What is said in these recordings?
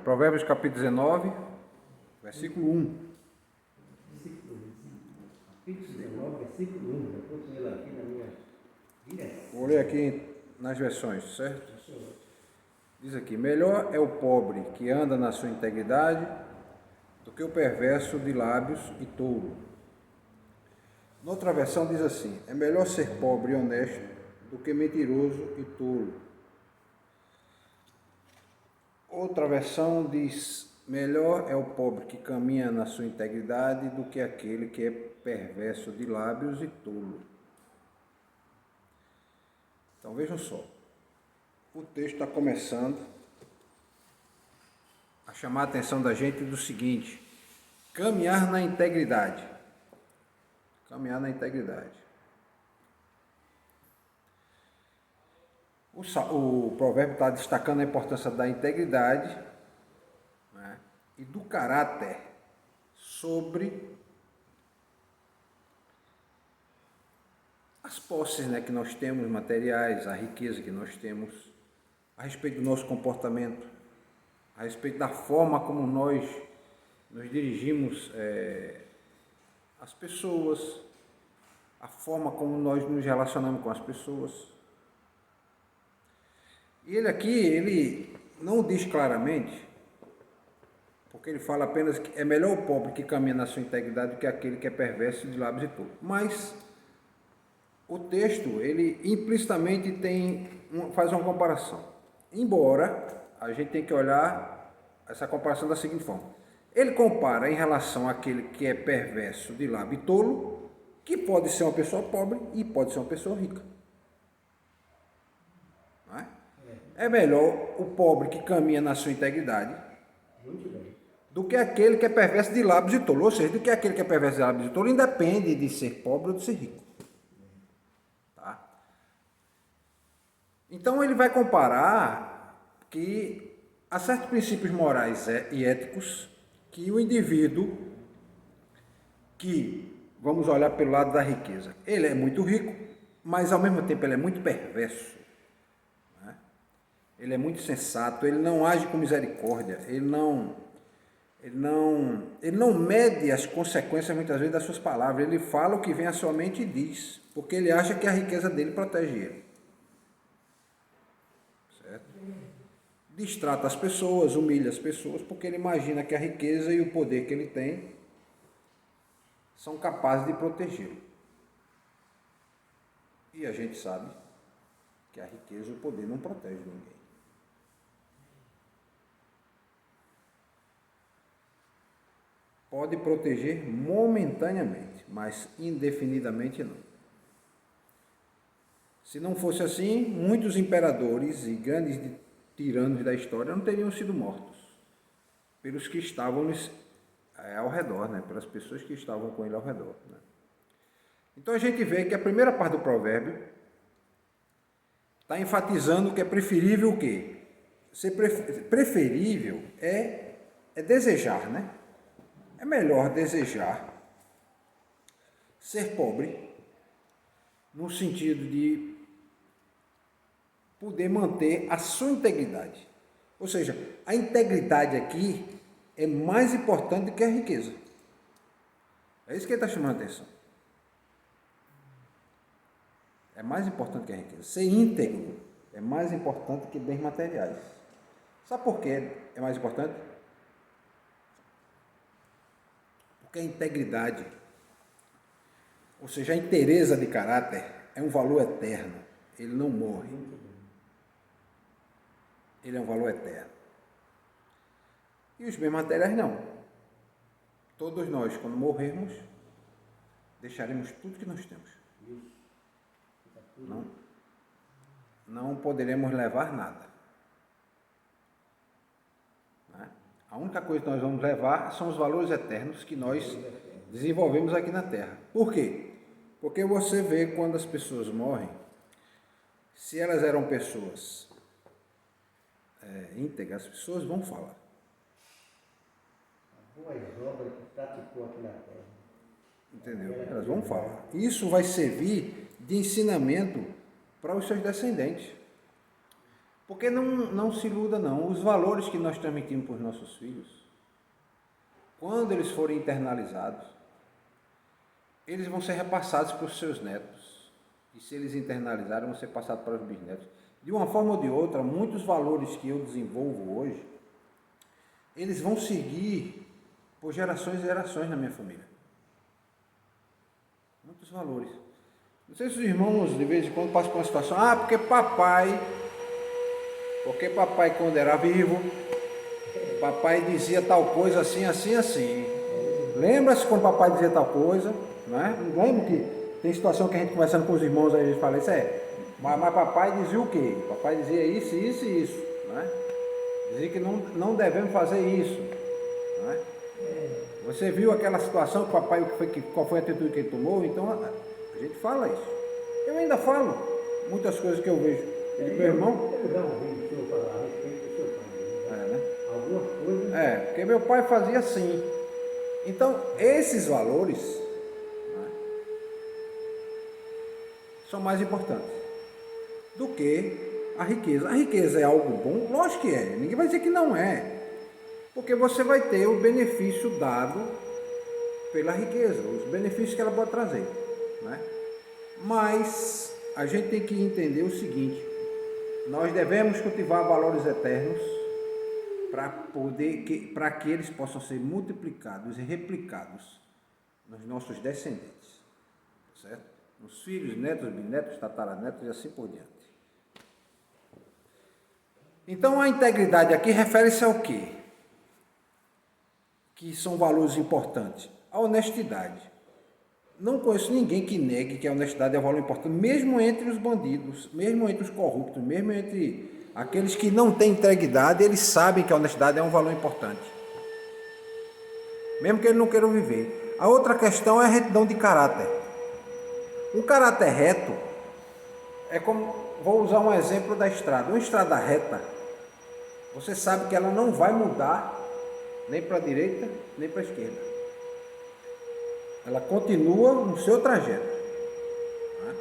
Provérbios capítulo 19, versículo 1. Capítulo 19, versículo 1. Eu estou com ele aqui na minha direção. Vou ler aqui nas versões, certo? Diz aqui: melhor é o pobre que anda na sua integridade do que o perverso de lábios e tolo. Noutra versão diz assim: é melhor ser pobre e honesto do que mentiroso e tolo. Outra versão diz: melhor é o pobre que caminha na sua integridade do que aquele que é perverso de lábios e tolo. Então vejam só, o texto está começando a chamar a atenção da gente do seguinte: caminhar na integridade. Caminhar na integridade. O provérbio está destacando a importância da integridade, né, e do caráter sobre as posses, né, que nós temos, materiais, a riqueza que nós temos, a respeito do nosso comportamento, a respeito da forma como nós nos dirigimos às pessoas, a forma como nós nos relacionamos com as pessoas. E ele aqui, ele não diz claramente, porque ele fala apenas que é melhor o pobre que caminha na sua integridade do que aquele que é perverso de lábios e tolo. Mas o texto, ele implicitamente faz uma comparação. Embora a gente tenha que olhar essa comparação da seguinte forma: ele compara em relação àquele que é perverso de lábio e tolo, que pode ser uma pessoa pobre e pode ser uma pessoa rica. Não é? É melhor o pobre que caminha na sua integridade do que aquele que é perverso de lábios e tolo. Ou seja, do que aquele que é perverso de lábios e tolo independe de ser pobre ou de ser rico. Tá? Então ele vai comparar que há certos princípios morais e éticos que o indivíduo que, vamos olhar pelo lado da riqueza, ele é muito rico, mas ao mesmo tempo ele é muito perverso. Ele é muito sensato, ele não age com misericórdia, ele não mede as consequências muitas vezes das suas palavras, ele fala o que vem à sua mente e diz, porque ele acha que a riqueza dele protege ele. Certo? Distrata as pessoas, humilha as pessoas, porque ele imagina que a riqueza e o poder que ele tem são capazes de protegê-lo. E a gente sabe que a riqueza e o poder não protegem ninguém. Pode proteger momentaneamente, mas indefinidamente não. Se não fosse assim, muitos imperadores e grandes tiranos da história não teriam sido mortos pelos que estavam ao redor, né? Pelas pessoas que estavam com ele ao redor. Né? Então a gente vê que a primeira parte do provérbio está enfatizando que é preferível o quê? Ser preferível é desejar, né? É melhor desejar ser pobre no sentido de poder manter a sua integridade. Ou seja, a integridade aqui é mais importante do que a riqueza. É isso que ele está chamando a atenção. É mais importante que a riqueza. Ser íntegro é mais importante que bens materiais. Sabe por que é mais importante? Porque a integridade, ou seja, a inteireza de caráter, é um valor eterno. Ele não morre. Ele é um valor eterno. E os bens materiais não. Todos nós, quando morrermos, deixaremos tudo que nós temos. Não poderemos levar nada. A única coisa que nós vamos levar são os valores eternos que nós desenvolvemos aqui na Terra. Por quê? Porque você vê quando as pessoas morrem, se elas eram pessoas íntegras, as pessoas vão falar. Boas obras que praticou aqui na Terra. Entendeu? Elas vão falar. Isso vai servir de ensinamento para os seus descendentes. Porque não se iluda não, os valores que nós transmitimos para os nossos filhos, quando eles forem internalizados, eles vão ser repassados para os seus netos. E se eles internalizarem, vão ser passados para os bisnetos. De uma forma ou de outra, muitos valores que eu desenvolvo hoje, eles vão seguir por gerações e gerações na minha família. Muitos valores. Não sei se os irmãos, de vez em quando, passam por uma situação, porque papai quando era vivo, papai dizia tal coisa assim, assim, assim. Lembra-se quando papai dizia tal coisa, né? Lembra que tem situação que a gente conversando com os irmãos, aí a gente fala, mas papai dizia o quê? Papai dizia isso, isso e isso, né? Dizia que não devemos fazer isso, né? Você viu aquela situação que papai, qual foi a atitude que ele tomou? Então a gente fala isso. Eu ainda falo muitas coisas que eu vejo. Meu irmão. Eu já ouvi o senhor falar a respeito do seu pai, né? Algumas coisas. Porque meu pai fazia assim. Então, esses valores, né, são mais importantes do que a riqueza. A riqueza é algo bom? Lógico que é. Ninguém vai dizer que não é. Porque você vai ter o benefício dado pela riqueza, os benefícios que ela pode trazer, né? Mas a gente tem que entender o seguinte: nós devemos cultivar valores eternos para que eles possam ser multiplicados e replicados nos nossos descendentes, certo? Nos filhos, netos, bisnetos, tataranetos e assim por diante. Então a integridade aqui refere-se ao quê? Que são valores importantes. A honestidade. Não conheço ninguém que negue que a honestidade é um valor importante, mesmo entre os bandidos, mesmo entre os corruptos, mesmo entre aqueles que não têm integridade, eles sabem que a honestidade é um valor importante. Mesmo que eles não queiram viver. A outra questão é a retidão de caráter. Um caráter reto é como, vou usar um exemplo da estrada. Uma estrada reta, você sabe que ela não vai mudar nem para a direita, nem para a esquerda. Ela continua no seu trajeto. Né?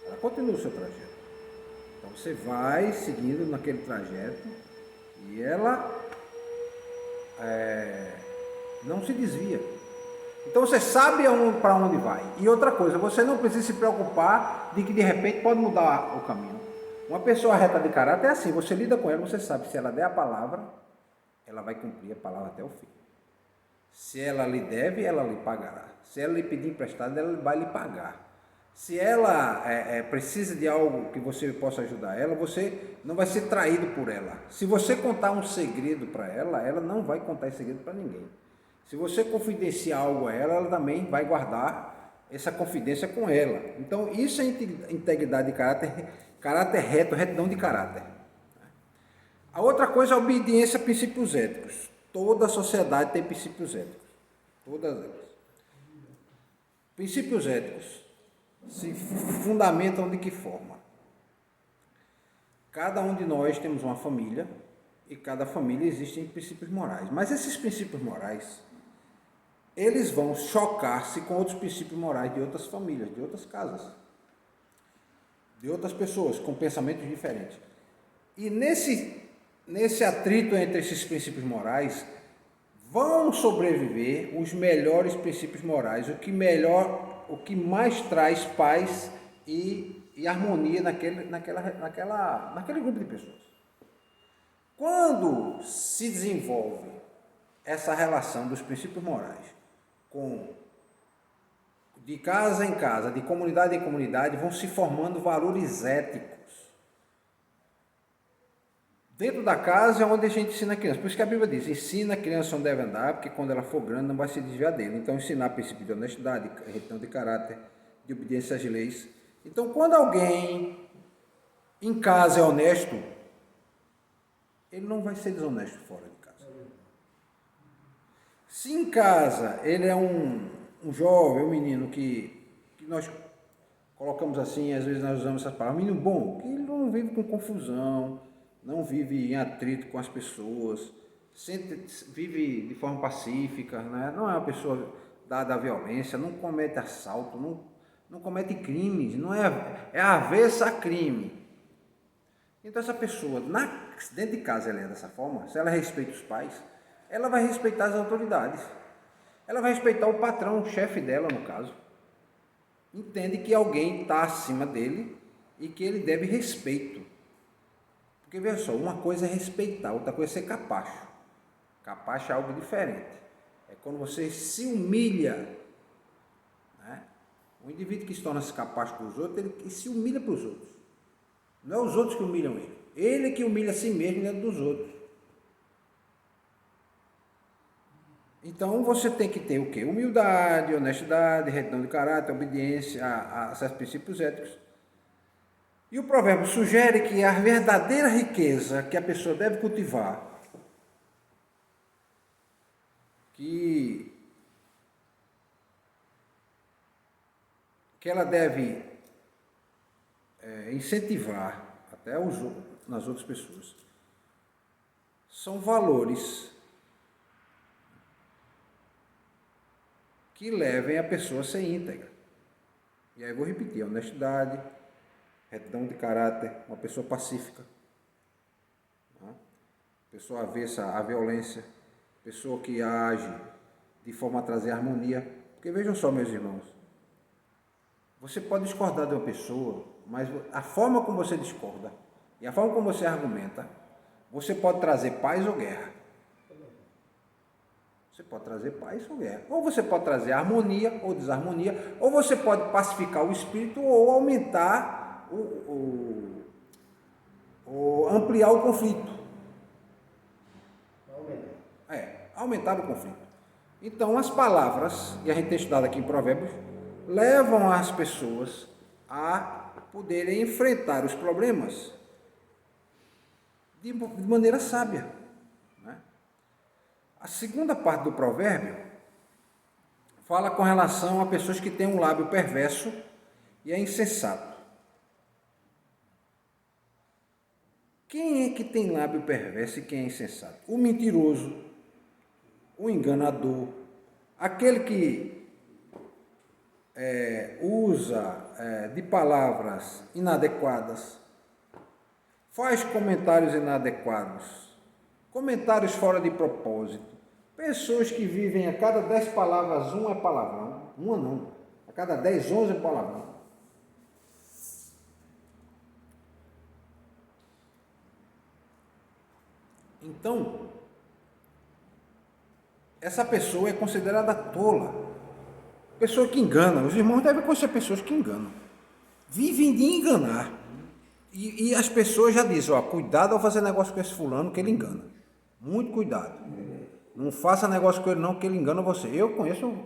Ela continua o seu trajeto. Então você vai seguindo naquele trajeto e ela não se desvia. Então você sabe para onde vai. E outra coisa, você não precisa se preocupar de que de repente pode mudar o caminho. Uma pessoa reta de caráter é assim, você lida com ela, você sabe, se ela der a palavra, ela vai cumprir a palavra até o fim. Se ela lhe deve, ela lhe pagará. Se ela lhe pedir emprestado, ela vai lhe pagar. Se ela precisa de algo que você possa ajudar ela, você não vai ser traído por ela. Se você contar um segredo para ela, ela não vai contar esse segredo para ninguém. Se você confidenciar algo a ela, ela também vai guardar essa confidência com ela. Então, isso é integridade de caráter reto, retidão de caráter. A outra coisa é a obediência a princípios éticos. Toda a sociedade tem princípios éticos. Todas elas. Princípios éticos se fundamentam de que forma? Cada um de nós temos uma família e cada família existem princípios morais. Mas esses princípios morais, eles vão chocar-se com outros princípios morais de outras famílias, de outras casas, de outras pessoas com pensamentos diferentes. E nesse atrito entre esses princípios morais, vão sobreviver os melhores princípios morais, o que mais traz paz e harmonia naquele grupo de pessoas. Quando se desenvolve essa relação dos princípios morais de casa em casa, de comunidade em comunidade, vão se formando valores éticos. Dentro da casa é onde a gente ensina a criança. Por isso que a Bíblia diz, ensina a criança onde deve andar, porque quando ela for grande não vai se desviar dele. Então, ensinar princípio de honestidade, retidão de caráter, de obediência às leis. Então, quando alguém em casa é honesto, ele não vai ser desonesto fora de casa. Se em casa ele é um jovem, um menino que nós colocamos assim, às vezes nós usamos essas palavras, menino bom, que ele não vive com confusão, não vive em atrito com as pessoas, vive de forma pacífica, né? Não é uma pessoa dada à violência, não comete assalto, não comete crimes, não é avessa a crime. Então essa pessoa, dentro de casa ela é dessa forma, se ela respeita os pais, ela vai respeitar as autoridades. Ela vai respeitar o patrão, o chefe dela, no caso. Entende que alguém está acima dele e que ele deve respeito. Porque, veja só, uma coisa é respeitar, outra coisa é ser capacho. Capacho é algo diferente. É quando você se humilha, né? O indivíduo que se torna-se capacho para os outros, ele se humilha para os outros. Não é os outros que humilham ele. Ele que humilha a si mesmo diante dos outros. Então você tem que ter o quê? Humildade, honestidade, retidão de caráter, obediência a certos princípios éticos. E o provérbio sugere que a verdadeira riqueza que a pessoa deve cultivar, que ela deve incentivar até nas outras pessoas, são valores que levem a pessoa a ser íntegra. E aí eu vou repetir: honestidade, retidão de caráter, uma pessoa pacífica, né? Pessoa avessa à violência, pessoa que age de forma a trazer harmonia. Porque vejam só, meus irmãos, você pode discordar de uma pessoa, mas a forma como você discorda e a forma como você argumenta, você pode trazer paz ou guerra. Você pode trazer paz ou guerra. Ou você pode trazer harmonia ou desarmonia. Ou você pode pacificar o espírito ou aumentar ou ampliar o conflito. Aumentar o conflito. Então, as palavras, e a gente tem estudado aqui em Provérbios, levam as pessoas a poderem enfrentar os problemas de maneira sábia. A segunda parte do provérbio fala com relação a pessoas que têm um lábio perverso e é insensato. Quem é que tem lábio perverso e quem é insensato? O mentiroso, o enganador, aquele que usa de palavras inadequadas, faz comentários inadequados, comentários fora de propósito. Pessoas que vivem a cada 10 palavras, uma é palavrão. Uma não. A cada 10, 11 é palavrão. Então, essa pessoa é considerada tola. Pessoa que engana. Os irmãos devem conhecer pessoas que enganam. Vivem de enganar. E as pessoas já dizem, cuidado ao fazer negócio com esse fulano que ele engana. Muito cuidado. Não faça negócio com ele não, que ele engana você. Eu conheço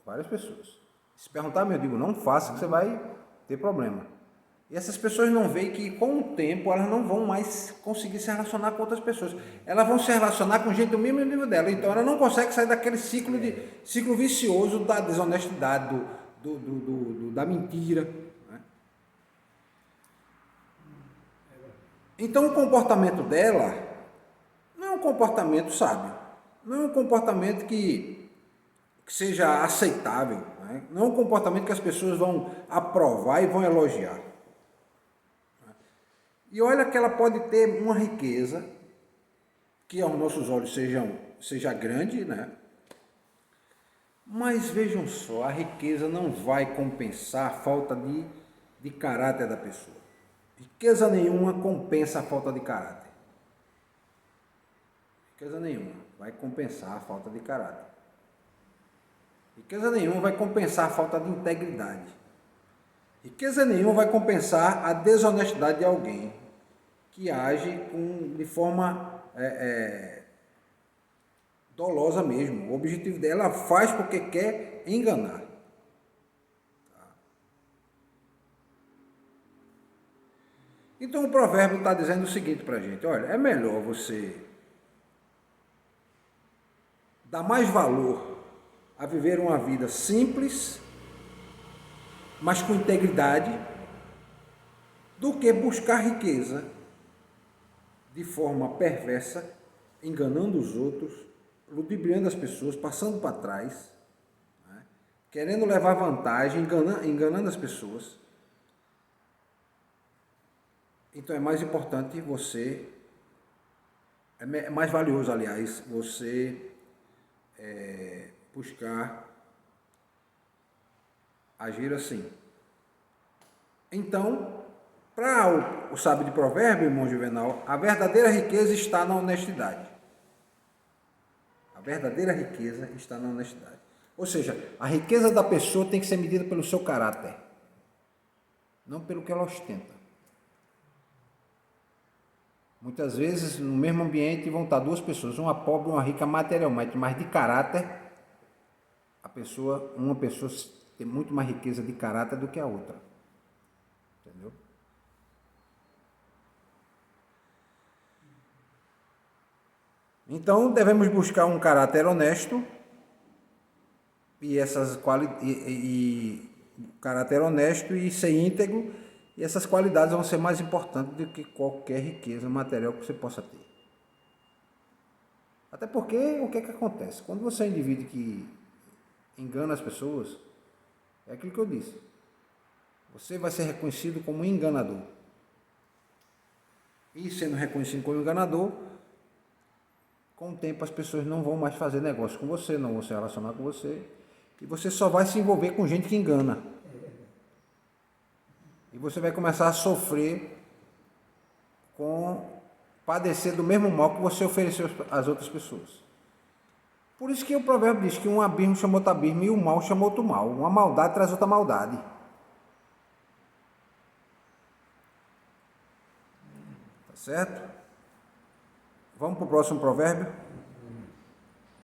várias pessoas. Se perguntar, eu digo, não faça, que você vai ter problema. E essas pessoas não veem que com o tempo elas não vão mais conseguir se relacionar com outras pessoas. Elas vão se relacionar com gente do mesmo nível dela. Então ela não consegue sair daquele ciclo vicioso da desonestidade, da mentira. Né? Então o comportamento dela não é um comportamento sábio. Não é um comportamento que seja aceitável, né? Não é um comportamento que as pessoas vão aprovar e vão elogiar. E olha que ela pode ter uma riqueza que aos nossos olhos seja grande, né? Mas vejam só, a riqueza não vai compensar a falta de caráter da pessoa. Riqueza nenhuma compensa a falta de caráter. Riqueza nenhuma vai compensar a falta de caráter. Riqueza nenhuma vai compensar a falta de integridade. Riqueza nenhuma vai compensar a desonestidade de alguém que age de forma dolosa mesmo. O objetivo dela faz porque quer enganar. Então o provérbio está dizendo o seguinte para a gente: olha, é melhor você dar mais valor a viver uma vida simples, mas com integridade, do que buscar riqueza de forma perversa, enganando os outros, ludibriando as pessoas, passando para trás, né? Querendo levar vantagem, enganando as pessoas. Então é mais importante você, é mais valioso, aliás, você buscar agir assim. Então, para o sábio de provérbio, irmão Juvenal, a verdadeira riqueza está na honestidade. A verdadeira riqueza está na honestidade. Ou seja, a riqueza da pessoa tem que ser medida pelo seu caráter, não pelo que ela ostenta. Muitas vezes, no mesmo ambiente, vão estar duas pessoas, uma pobre e uma rica materialmente, mas de caráter, uma pessoa tem muito mais riqueza de caráter do que a outra. Entendeu? Então, devemos buscar um caráter honesto e caráter honesto e ser íntegro, e essas qualidades vão ser mais importantes do que qualquer riqueza material que você possa ter. Até porque, o que é que acontece? Quando você é um indivíduo que engana as pessoas, é aquilo que eu disse. Você vai ser reconhecido como enganador. E sendo reconhecido como enganador, com o tempo as pessoas não vão mais fazer negócio com você, não vão se relacionar com você, e você só vai se envolver com gente que engana. E você vai começar a sofrer padecer do mesmo mal que você ofereceu às outras pessoas. Por isso que o provérbio diz que um abismo chamou outro abismo e o mal chamou outro mal. Uma maldade traz outra maldade. Tá certo? Vamos para o próximo provérbio?